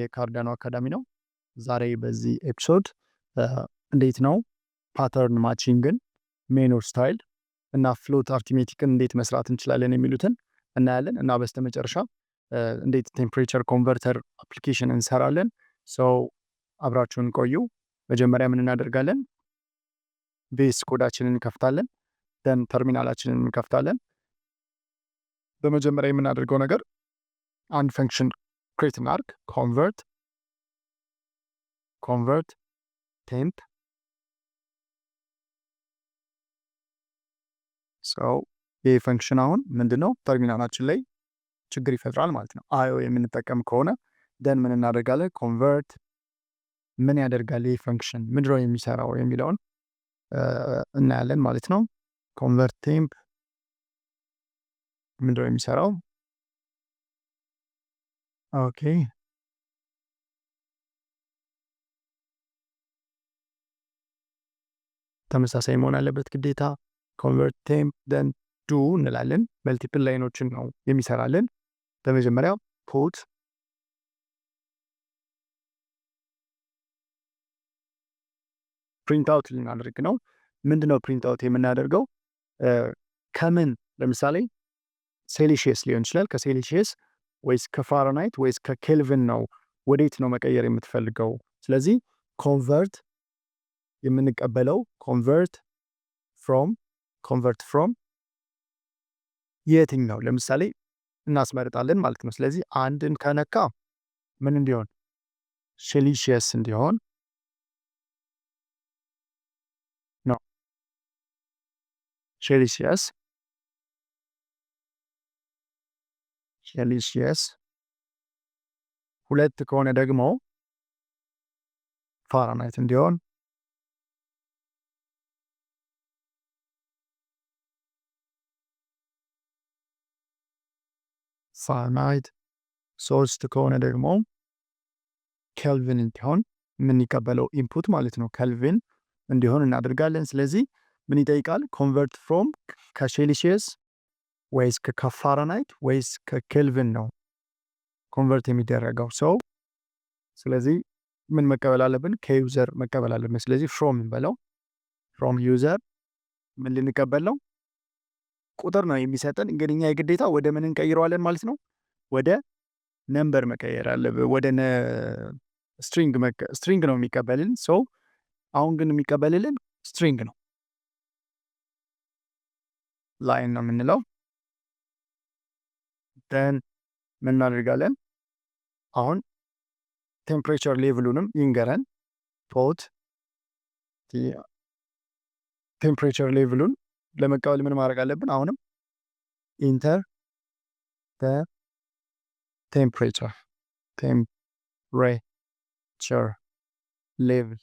የካርዳኖ አካዳሚ ነው። ዛሬ በዚህ ኤፒሶድ እንዴት ነው ፓተርን ማቺንግን፣ ሜኑር ስታይል እና ፍሎት አርቲሜቲክን እንዴት መስራት እንችላለን የሚሉትን እናያለን እና በስተመጨረሻ እንዴት ቴምፕሬቸር ኮንቨርተር አፕሊኬሽን እንሰራለን። ሰው አብራችሁን ቆዩ። መጀመሪያ ምን እናደርጋለን? ቤስ ኮዳችንን እንከፍታለን። ደን ተርሚናላችንን እንከፍታለን። በመጀመሪያ የምናደርገው ነገር አንድ ፈንክሽን ክሬት እናድርግ። ኮንቨርት ቴምፕ ሰው ይህ ፈንክሽን አሁን ምንድነው ተርሚናላችን ላይ ችግር ይፈጥራል ማለት ነው። አዮ የምንጠቀም ከሆነ ደን ምን እናደርጋለን? ኮንቨርት ምን ያደርጋል ይህ ፈንክሽን ምንድነው የሚሰራው የሚለውን እናያለን ማለት ነው። ኮንቨርት ቴምፕ ምንድነው የሚሰራው? ኦኬ ተመሳሳይ መሆን አለበት ግዴታ። ኮንቨርት ቴምፕ ደን ዱ እንላለን። መልቲፕል ላይኖችን ነው የሚሰራልን። በመጀመሪያ ፑት ፕሪንት አውት ልናደርግ ነው። ምንድነው ፕሪንት አውት የምናደርገው? ከምን ለምሳሌ ሴልሺየስ ሊሆን ይችላል። ከሴልሺየስ ወይስ ከፋራናይት ወይስ ከኬልቪን ነው ወዴት ነው መቀየር የምትፈልገው? ስለዚህ ኮንቨርት የምንቀበለው ኮንቨርት ፍሮም የትኛው ለምሳሌ እናስመርጣለን ማለት ነው። ስለዚህ አንድን ከነካ ምን እንዲሆን? ሴልሺየስ እንዲሆን ነው። ሴልሺየስ ሁለት ከሆነ ደግሞ ፋራናይት እንዲሆን ፋራናይት ሶስት ከሆነ ደግሞ ኬልቪን እንዲሆን የምንቀበለው ኢንፑት ማለት ነው። ኬልቪን እንዲሆን እናደርጋለን። ስለዚህ ምን ይጠይቃል? ኮንቨርት ፍሮም ከሴልሺየስ ወይስ ከፋራናይት ወይስ ከኬልቪን ነው ኮንቨርት የሚደረገው ሰው። ስለዚህ ምን መቀበል አለብን? ከዩዘር መቀበል አለብን። ስለዚህ ፍሮም እንበለው። ፍሮም ዩዘር ምን ልንቀበል ነው? ቁጥር ነው የሚሰጠን። እንግዲህ እኛ የግዴታ ወደ ምን እንቀይረዋለን ማለት ነው? ወደ ነምበር መቀየር አለብን። ወደ ስትሪንግ ነው የሚቀበልን ሰው። አሁን ግን የሚቀበልልን ስትሪንግ ነው። ላይን ነው የምንለው። ደን ምን እናደርጋለን? አሁን ቴምፕሬቸር ሌቭሉንም ይንገረን። ፖት ቴምፕሬቸር ሌቭሉን ለመቀበል ምን ማድረግ አለብን? አሁንም ኢንተር ቴምፕሬቸር ሌቭል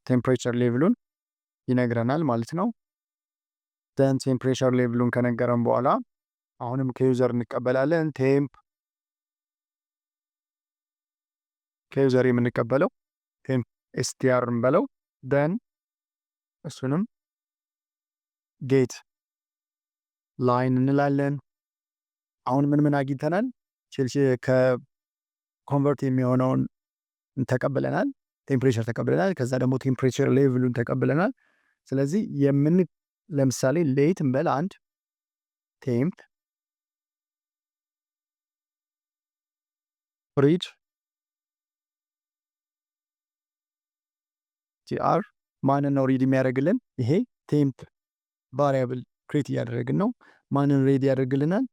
ቴምፕሬቸር ሌቭሉን ይነግረናል ማለት ነው። ደን ቴምፕሬቸር ሌቭሉን ከነገረን በኋላ አሁንም ከዩዘር እንቀበላለን። ከዩዘር የምንቀበለው ቴምፕ ኤስቲአር እንበለው። ደን እሱንም ጌት ላይን እንላለን። አሁን ምን አግኝተናል? ከኮንቨርት የሚሆነውን ተቀብለናል። ቴምፕሬቸር ተቀብለናል። ከዛ ደግሞ ቴምፕሬቸር ሌቭሉን ተቀብለናል። ስለዚህ ለምሳሌ ሌት እንበል። አንድ ቴምፕ ሪድ ቲአር ማንን ነው ሪድ የሚያደርግልን? ይሄ ቴምፕ ቫሪያብል ክሬት እያደረግን ነው። ማንን ሬድ ያደርግልናል?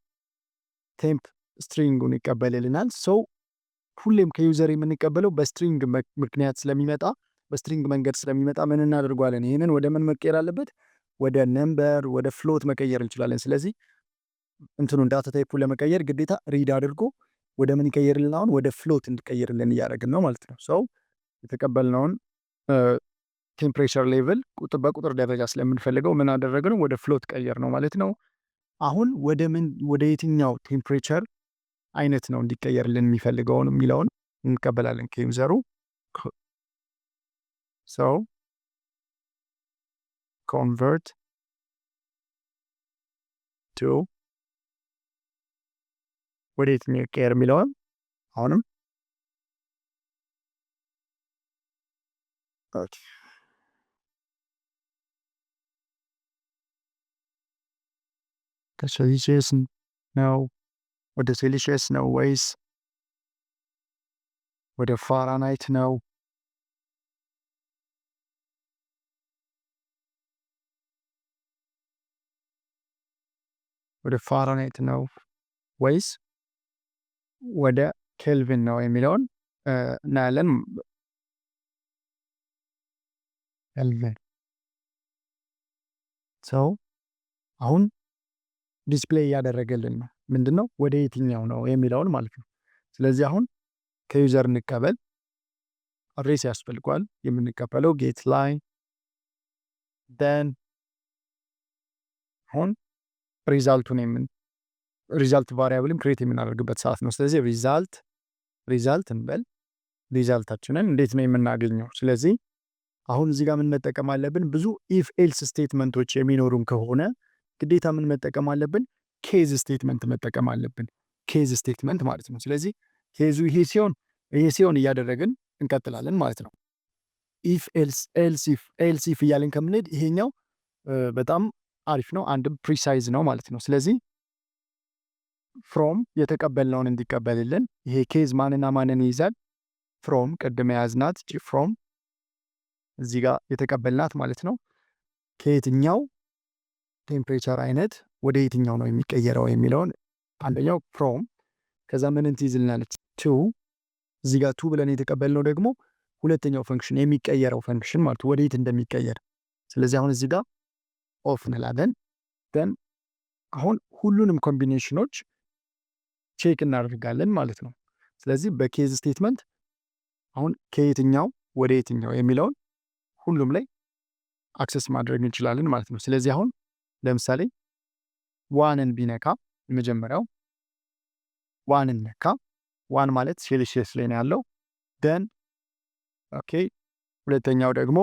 ቴምፕ ስትሪንጉን ይቀበልልናል። ሰው ሁሌም ከዩዘር የምንቀበለው በስትሪንግ ምክንያት ስለሚመጣ በስትሪንግ መንገድ ስለሚመጣ ምን እናደርጓለን? ይህንን ወደ ምን መቀየር አለበት? ወደ ነምበር ወደ ፍሎት መቀየር እንችላለን። ስለዚህ ዳታ ታይፑ ለመቀየር ግዴታ ሪድ አድርጎ ወደ ምን ይቀየርልን? አሁን ወደ ፍሎት እንዲቀየርልን እያደረግን ነው ማለት ነው። ሰው የተቀበልነውን ቴምፕሬቸር ሌቭል በቁጥር ደረጃ ስለምንፈልገው ምን አደረግነው? ወደ ፍሎት ቀየር ነው ማለት ነው። አሁን ወደ የትኛው ቴምፕሬቸር አይነት ነው እንዲቀየርልን የሚፈልገውን የሚለውን እንቀበላለን ከዩዘሩ። ሰው ኮንቨርት ቱ ወደ የትኛው ይቀየር የሚለውን አሁንም ኦኬ ከሴልሺየስ ነው ወደ ሴልሺየስ ነው ወይስ ወደ ፋራናይት ነው? ወደ ፋራናይት ነው ወይስ ወደ ኬልቪን ነው የሚለውን እናያለን። ኬልቪን ሰው አሁን ዲስፕሌይ እያደረገልን ነው። ምንድን ነው ወደ የትኛው ነው የሚለውን ማለት ነው። ስለዚህ አሁን ከዩዘር እንቀበል። አድሬስ ያስፈልጓል። የምንቀበለው ጌት ላይ ደን አሁን ሪዛልት ቫሪያብልም ክሬት የምናደርግበት ሰዓት ነው። ስለዚህ ሪዛልት እንበል። ሪዛልታችንን እንዴት ነው የምናገኘው? ስለዚህ አሁን እዚህ ጋር ምን መጠቀም አለብን? ብዙ ኢፍ ኤልስ ስቴትመንቶች የሚኖሩን ከሆነ ግዴታ ምን መጠቀም አለብን? ኬዝ ስቴትመንት መጠቀም አለብን። ኬዝ ስቴትመንት ማለት ነው። ስለዚህ ኬዙ ይሄ ሲሆን እያደረግን እንቀጥላለን ማለት ነው። ኢፍ ኤልስ ኢፍ እያለን ከምንሄድ ይሄኛው በጣም አሪፍ ነው። አንድም ፕሪሳይዝ ነው ማለት ነው። ስለዚህ ፍሮም የተቀበልነውን እንዲቀበልልን ይሄ ኬዝ ማንና ማንን ይይዛል? ፍሮም ቅድም የያዝናት ፍሮም እዚህ ጋር የተቀበልናት ማለት ነው። ከየትኛው ቴምፕሬቸር አይነት ወደ የትኛው ነው የሚቀየረው የሚለውን አንደኛው ፍሮም፣ ከዛ ምንን ትይዝልናለች? ቱ። እዚህ ጋር ቱ ብለን የተቀበልነው ደግሞ ሁለተኛው ፈንክሽን የሚቀየረው ፈንክሽን ማለት ወደ የት እንደሚቀየር። ስለዚህ አሁን እዚህ ጋር ኦፍ እንላለን። ደን አሁን ሁሉንም ኮምቢኔሽኖች ቼክ እናደርጋለን ማለት ነው። ስለዚህ በኬዝ ስቴትመንት አሁን ከየትኛው ወደ የትኛው የሚለውን ሁሉም ላይ አክሰስ ማድረግ እንችላለን ማለት ነው። ስለዚህ አሁን ለምሳሌ ዋንን ቢነካ የመጀመሪያው ዋንን ነካ። ዋን ማለት ሴልሺየስ ላይ ነው ያለው። ደን ኦኬ ሁለተኛው ደግሞ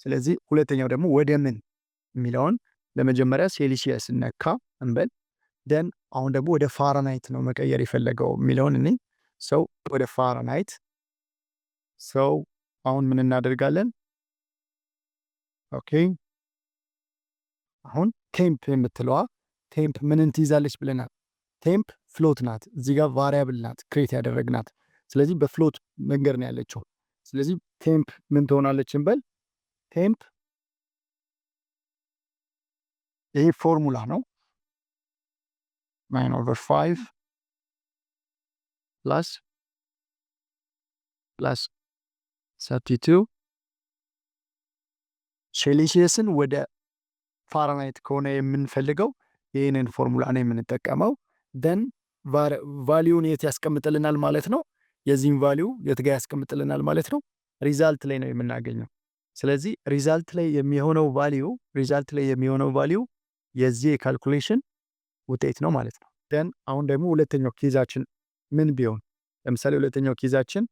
ስለዚህ ሁለተኛው ደግሞ ወደ ምን የሚለውን ለመጀመሪያ ሴልሺየስ ነካ እንበል። ደን አሁን ደግሞ ወደ ፋራናይት ነው መቀየር የፈለገው የሚለውን እኔ ሰው ወደ ፋራናይት ሰው አሁን ምን እናደርጋለን? ኦኬ አሁን ቴምፕ የምትለዋ ቴምፕ ምንን ትይዛለች ብለናል? ቴምፕ ፍሎት ናት። እዚህ ጋር ቫሪያብል ናት ክሬት ያደረግናት። ስለዚህ በፍሎት መንገድ ነው ያለችው። ስለዚህ ቴምፕ ምን ትሆናለች እንበል። ቴምፕ ይሄ ፎርሙላ ነው 9/5 ፕላስ 32 ሴልሺየስን ወደ ፋራናይት ከሆነ የምንፈልገው ይህንን ፎርሙላ ነው የምንጠቀመው። ደን ቫሊዩን የት ያስቀምጥልናል ማለት ነው? የዚህም ቫሊዩ የት ጋር ያስቀምጥልናል ማለት ነው? ሪዛልት ላይ ነው የምናገኘው። ስለዚህ ሪዛልት ላይ የሚሆነው ቫሊዩ የዚህ የካልኩሌሽን ውጤት ነው ማለት ነው። ደን አሁን ደግሞ ሁለተኛው ኬዛችን ምን ቢሆን፣ ለምሳሌ ሁለተኛው ኬዛችን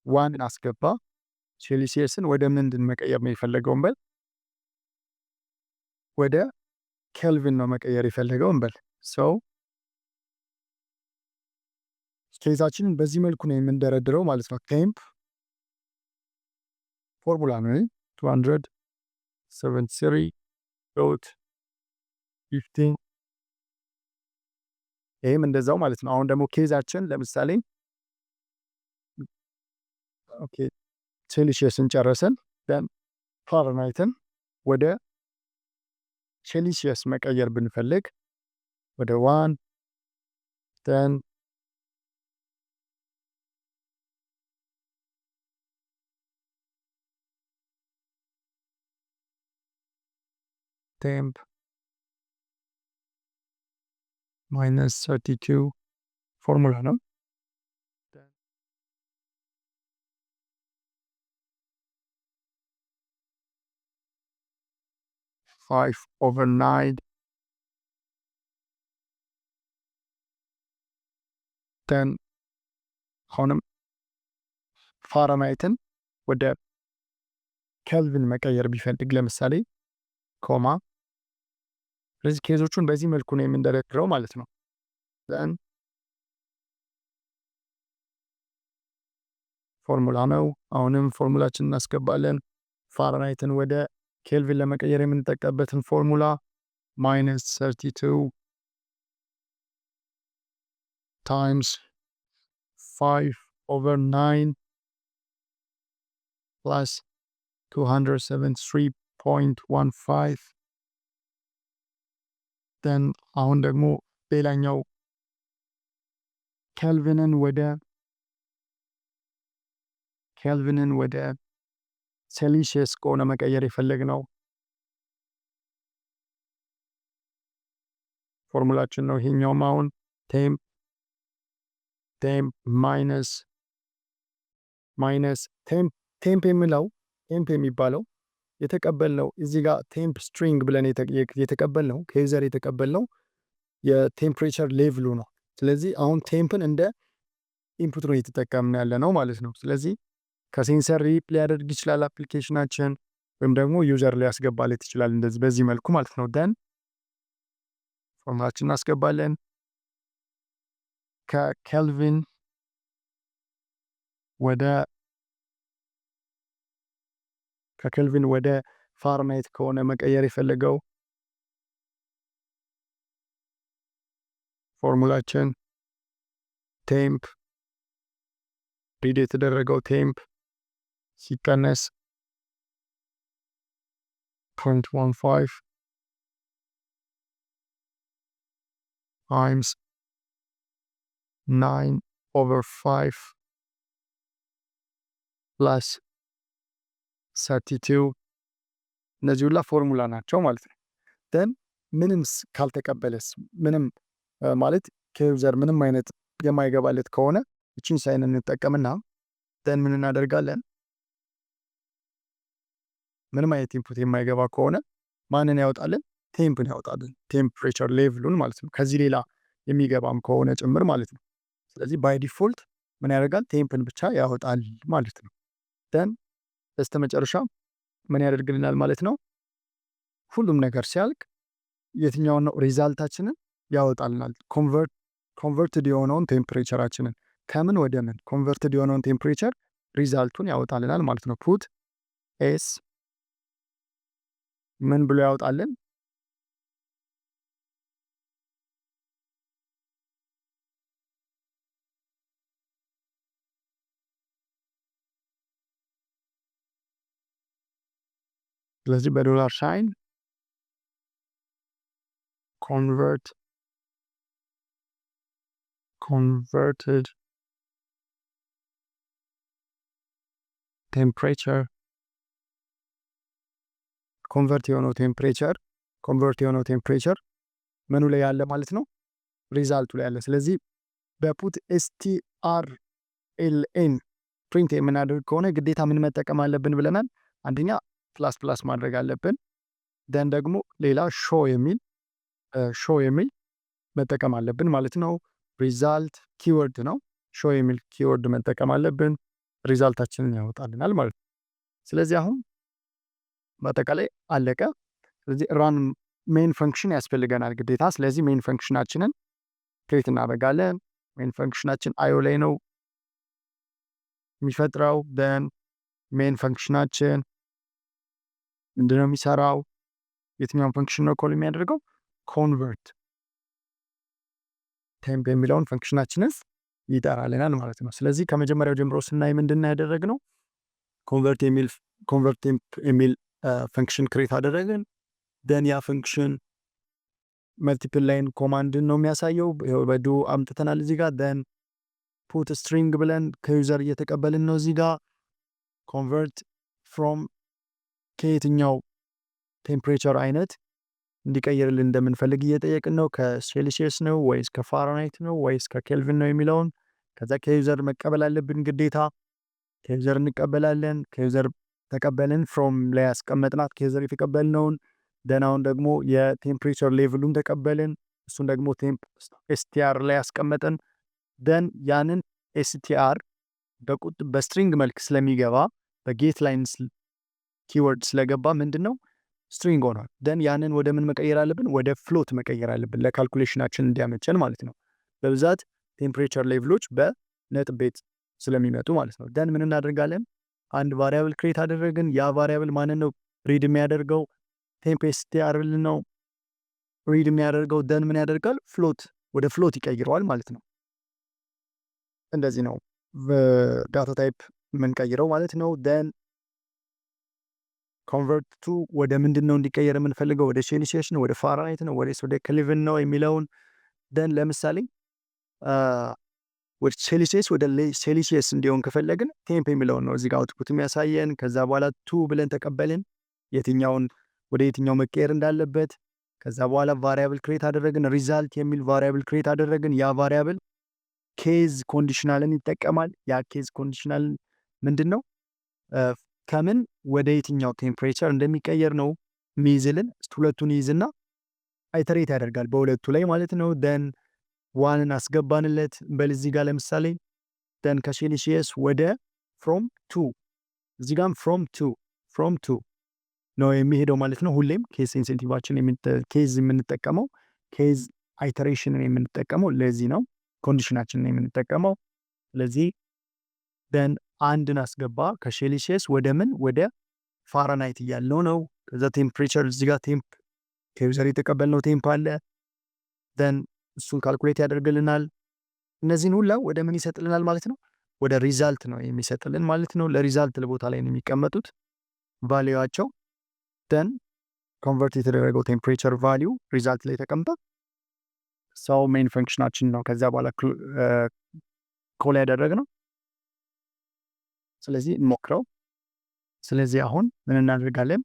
ዋን አስገባ። ሴልሺየስን ወደ ምንድን መቀየር ነው የፈለገው እንበል? ወደ ኬልቪን ነው መቀየር የፈለገው እንበል። ሰው ኬዛችንን በዚህ መልኩ ነው የምንደረድረው ማለት ነው። ቴምፕ ፎርሙላ ነው 273.15 ይህም እንደዛው ማለት ነው። አሁን ደግሞ ኬዛችን ለምሳሌ ኦኬ ሴልሺየስን ጨረሰን። ደን ፋራናይትን ወደ ሴልሺየስ መቀየር ብንፈልግ ወደ 1 ደን ቴምፕ -32 ፎርሙላ ነው። 5/9 ደን አሁንም ፋራናይትን ወደ ኬልቪን መቀየር ቢፈልግ ለምሳሌ ኮማ። ስለዚህ ኬዞቹን በዚህ መልኩ ነው የምንደረድረው ማለት ነው። then ፎርሙላ ነው። አሁንም ፎርሙላችን እናስገባለን። ፋራናይትን ወደ ኬልቪን ለመቀየር የምንጠቀምበትን ፎርሙላ -32 times 5/9 plus 273.15 then አሁን ደግሞ ሌላኛው ኬልቪንን ወደ ሴልሺየስ ከሆነ መቀየር የፈለግነው ፎርሙላችን ነው ይሄኛውም። አሁን ቴምፕ ማይነስ ቴምፕ የሚባለው የተቀበልነው እዚህ ጋር ቴምፕ ስትሪንግ ብለን የተቀበልነው ከዩዘር የተቀበልነው የቴምፕሬቸር ሌቭሉ ነው። ስለዚህ አሁን ቴምፕን እንደ ኢንፑት ነው እየተጠቀምን ያለ ነው ማለት ነው። ስለዚህ ከሴንሰር ሪፕ ሊያደርግ ይችላል አፕሊኬሽናችን፣ ወይም ደግሞ ዩዘር ሊያስገባለት ይችላል እንደዚህ በዚህ መልኩ ማለት ነው። ደን ፎርሙላችን እናስገባለን። ከኬልቪን ወደ ፋራናይት ከሆነ መቀየር የፈለገው ፎርሙላችን ቴምፕ ሪድ የተደረገው ቴምፕ ሲቀነስ 0.15 times 9/5 plus 32 እነዚህ ሁላ ፎርሙላ ናቸው ማለት ነው። ደን ምንም ካልተቀበለስ ምንም ማለት ከዩዘር ምንም አይነት የማይገባለት ከሆነ እቺን ሳይን እንጠቀምና ደን ምን እናደርጋለን? ምንም አይነት ኢንፑት የማይገባ ከሆነ ማንን ያወጣልን? ቴምፕን ያወጣልን፣ ቴምፕሬቸር ሌቭሉን ማለት ነው። ከዚህ ሌላ የሚገባም ከሆነ ጭምር ማለት ነው። ስለዚህ ባይ ዲፎልት ምን ያደርጋል? ቴምፕን ብቻ ያወጣል ማለት ነው። ደን በስተመጨረሻ ምን ያደርግልናል ማለት ነው? ሁሉም ነገር ሲያልቅ የትኛውን ነው ሪዛልታችንን ያወጣልናል። ኮንቨርትድ የሆነውን ቴምፕሬቸራችንን ከምን ወደ ምን ኮንቨርትድ የሆነውን ቴምፕሬቸር ሪዛልቱን ያወጣልናል ማለት ነው። ፑት ኤስ ምን ብሎ ያወጣልን? ስለዚህ በዶላር ሳይን converted temperature ኮንቨርት የሆነው ቴምፕሬቸር ምኑ ላይ ያለ ማለት ነው? ሪዛልቱ ላይ ያለ። ስለዚህ በፑት strlen ፕሪንት የምናደርግ ከሆነ ግዴታ ምን መጠቀም አለብን ብለናል? አንደኛ ፕላስ ማድረግ አለብን። ደን ደግሞ ሌላ ሾ የሚል መጠቀም አለብን ማለት ነው። ሪዛልት ኪወርድ ነው። ሾ የሚል ኪወርድ መጠቀም አለብን። ሪዛልታችንን ያወጣልናል ማለት ነው። ስለዚህ አሁን በአጠቃላይ አለቀ። ስለዚህ ራን ሜን ፈንክሽን ያስፈልገናል ግዴታ። ስለዚህ ሜን ፈንክሽናችንን ክሬት እናደርጋለን። ሜን ፈንክሽናችን አዮ ላይ ነው የሚፈጥረው። ደን ሜን ፈንክሽናችን ምንድነው የሚሰራው? የትኛውን ፈንክሽን ነው ኮል የሚያደርገው? ኮንቨርት ቴምፕ የሚለውን ፈንክሽናችንን ይጠራልናል ማለት ነው። ስለዚህ ከመጀመሪያው ጀምሮ ስናይ ምንድነው ያደረግነው? ኮንቨርት ቴምፕ የሚል ፈንክሽን ክሬት አደረግን። ደን ያ ፈንክሽን መልቲፕል ላይን ኮማንድን ነው የሚያሳየው። በዱ አምጥተናል እዚህ ጋር። ደን ፑት ስትሪንግ ብለን ከዩዘር እየተቀበልን ነው እዚህ ጋር። ኮንቨርት ፍሮም ከየትኛው ቴምፕሬቸር አይነት እንዲቀይርልን እንደምንፈልግ እየጠየቅን ነው። ከሴልሺየስ ነው ወይስ ከፋራናይት ነው ወይስ ከኬልቪን ነው የሚለውን ከዛ ከዩዘር መቀበል አለብን ግዴታ። ከዩዘር እንቀበላለን። ከዩዘር ተቀበልን፣ ፍሮም ላይ ያስቀመጥናት ከዩዘር የተቀበልነውን። ደናውን ደግሞ የቴምፕሬቸር ሌቭሉን ተቀበልን፣ እሱን ደግሞ ኤስቲአር ላይ ያስቀመጥን። ደን ያንን ኤስቲአር በስትሪንግ መልክ ስለሚገባ በጌት ላይን ኪወርድ ስለገባ ምንድነው ስትሪንግ ሆኗል። ደን ያንን ወደ ምን መቀየር አለብን? ወደ ፍሎት መቀየር አለብን፣ ለካልኩሌሽናችን እንዲያመቸን ማለት ነው። በብዛት ቴምፕሬቸር ሌቭሎች በነጥብ ቤት ስለሚመጡ ማለት ነው። ደን ምን እናደርጋለን? አንድ ቫሪያብል ክሬት አደረግን። ያ ቫሪያብል ማንን ነው ሪድ የሚያደርገው? ቴምፕስትር ነው ሪድ የሚያደርገው። ደን ምን ያደርጋል? ፍሎት ወደ ፍሎት ይቀይረዋል ማለት ነው። እንደዚህ ነው ዳታ ታይፕ የምንቀይረው ማለት ነው። ደን ኮንቨርት ቱ ወደ ምንድን ነው እንዲቀየር የምንፈልገው? ወደ ሴልሺየስ ነው፣ ወደ ፋራናይት ነው፣ ወደ ኬልቪን ነው የሚለውን ደን ለምሳሌ ወደ ሴልሺየስ ወደ ሴልሺየስ እንዲሆን ከፈለግን ቴምፕ የሚለውን ነው እዚህ ጋር አውትፑት የሚያሳየን። ከዛ በኋላ ቱ ብለን ተቀበልን የትኛውን ወደ የትኛው መቀየር እንዳለበት። ከዛ በኋላ ቫሪያብል ክሬት አደረግን፣ ሪዛልት የሚል ቫሪያብል ክሬት አደረግን። ያ ቫሪያብል ኬዝ ኮንዲሽናልን ይጠቀማል። ያ ኬዝ ኮንዲሽናል ምንድን ነው? ከምን ወደ የትኛው ቴምፕሬቸር እንደሚቀየር ነው የሚይዝልን። ሁለቱን ይይዝና አይተሬት ያደርጋል በሁለቱ ላይ ማለት ነው። ደን ዋንን አስገባንለት በል እዚህ ጋር ለምሳሌ ደን ከሴልሺየስ ወደ ፍሮም ቱ እዚህ ጋም ፍሮም ቱ ነው የሚሄደው ማለት ነው። ሁሌም ኬዝ ሴንሲቲቫችን ኬዝ የምንጠቀመው ኬዝ አይተሬሽንን የምንጠቀመው ለዚህ ነው። ኮንዲሽናችንን የምንጠቀመው ስለዚህ ደን አንድን አስገባ ከሴልሺየስ ወደ ምን ወደ ፋራናይት እያለው ነው። ከዛ ቴምፕሬቸር እዚህ ጋር ቴምፕ ከዩዘር የተቀበልነው ቴምፕ አለ። ደን እሱን ካልኩሌት ያደርግልናል። እነዚህን ሁላ ወደ ምን ይሰጥልናል ማለት ነው? ወደ ሪዛልት ነው የሚሰጥልን ማለት ነው። ለሪዛልት ቦታ ላይ ነው የሚቀመጡት ቫሊዩዋቸው። ደን ኮንቨርት የተደረገው ቴምፕሬቸር ቫሊዩ ሪዛልት ላይ ተቀምጧል። ሰው ሜን ፈንክሽናችን ነው ከዚያ በኋላ ኮል ያደረግነው። ስለዚህ እንሞክረው። ስለዚህ አሁን ምን እናደርጋለን?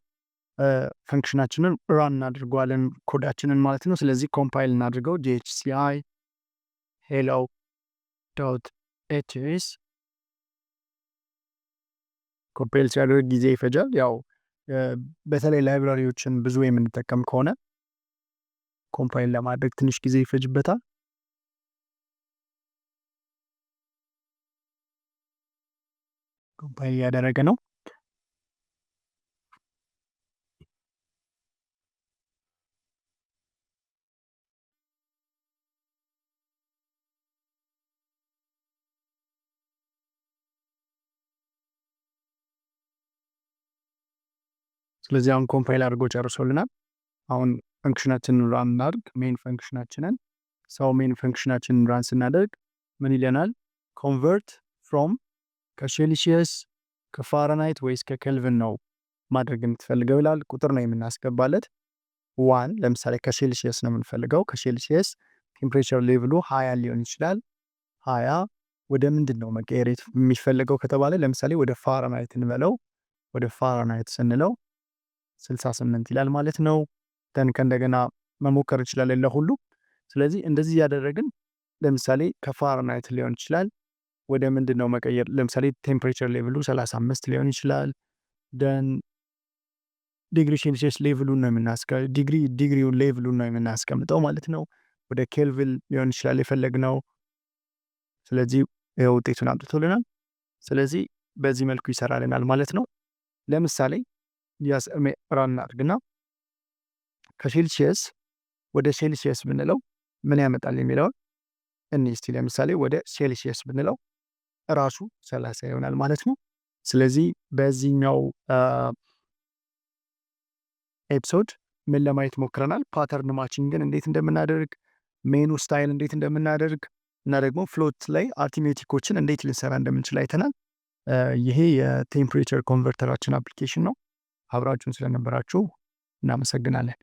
ፈንክሽናችንን ራን እናድርገዋለን ኮዳችንን ማለት ነው። ስለዚህ ኮምፓይል እናድርገው ghci hello .html ኮምፓይል ሲያደርግ ጊዜ ይፈጃል። ያው በተለይ ላይብራሪዎችን ብዙ የምንጠቀም ከሆነ ኮምፓይል ለማድረግ ትንሽ ጊዜ ይፈጅበታል። ኮምፓይል ያደረገ ነው። ስለዚህ አሁን ኮምፓይል አድርጎ ጨርሶልናል። አሁን ፈንክሽናችንን ራን እናድርግ። ሜን ፈንክሽናችንን ሜን ፈንክሽናችንን ራን ስናደርግ ምን ይለናል? ኮንቨርት ፍሮም ከሴልሺየስ ከፋራናይት ወይስ ከኬልቪን ነው ማድረግ የምትፈልገው ይላል። ቁጥር ነው የምናስገባለት። ዋን ለምሳሌ ከሴልሺየስ ነው የምንፈልገው። ከሴልሺየስ ቴምፕሬቸር ሌቭሉ 20 ሊሆን ይችላል። 20 ወደ ምንድን ነው መቀየር የሚፈልገው ከተባለ ለምሳሌ ወደ ፋራናይት እንበለው። ወደ ፋራናይት ስንለው 68 ይላል ማለት ነው። ደን ከእንደገና መሞከር እንችላለን ለሁሉ። ስለዚህ እንደዚህ ያደረግን ለምሳሌ ከፋራናይት ሊሆን ይችላል ወደ ምንድን ነው መቀየር? ለምሳሌ ቴምፕሬቸር ሌቭሉ 35 ሊሆን ይችላል። ደን ዲግሪ ሴልሺየስ ሌቭሉን ነው ዲግሪውን ሌቭሉን ነው የምናስቀምጠው ማለት ነው። ወደ ኬልቪን ሊሆን ይችላል የፈለግነው። ስለዚህ ውጤቱን አምጥቶልናል። ስለዚህ በዚህ መልኩ ይሰራልናል ማለት ነው። ለምሳሌ ራን አድርግና ከሴልሺየስ ወደ ሴልሺየስ ብንለው ምን ያመጣል የሚለውን እስቲ ለምሳሌ ወደ ሴልሺየስ ብንለው ራሱ 30 ይሆናል ማለት ነው። ስለዚህ በዚህኛው ኤፒሶድ ምን ለማየት ሞክረናል? ፓተርን ማቺንግን እንዴት እንደምናደርግ፣ ሜኑ ስታይል እንዴት እንደምናደርግ እና ደግሞ ፍሎት ላይ አርቲሜቲኮችን እንዴት ልንሰራ እንደምንችል አይተናል። ይሄ የቴምፕሬቸር ኮንቨርተራችን አፕሊኬሽን ነው። አብራችሁን ስለነበራችሁ እናመሰግናለን።